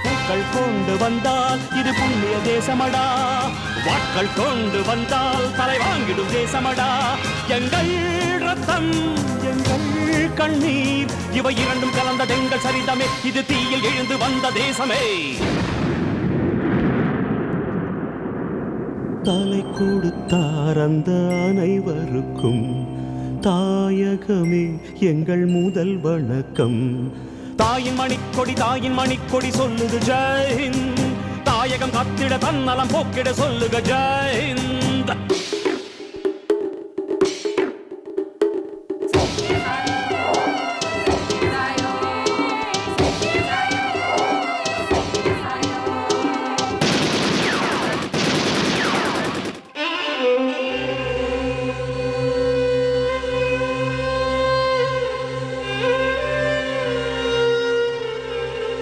பூக்கள் கொண்டு வந்தால் இது புண்ணிய தேசமடா, வாட்கள் கொண்டு வந்தால் தலை வாங்கிடும் தேசமடா. எங்கள் ரத்தம் எங்கள் கண்ணீர் இவை இரண்டும் கலந்த எங்கள் சரிதமே, இது தீயில் எழுந்து வந்த தேசமே. தலை கொடுத்தார் அந்த அனைவருக்கும் தாயகமே எங்கள் முதல் வணக்கம். தாயின் மணிக்கொடி சொல்லுது ஜெய் ஹிந்த், தாயகம் கத்திட தன்னலம் போக்கிட சொல்லுக ஜெய் ஹிந்த்.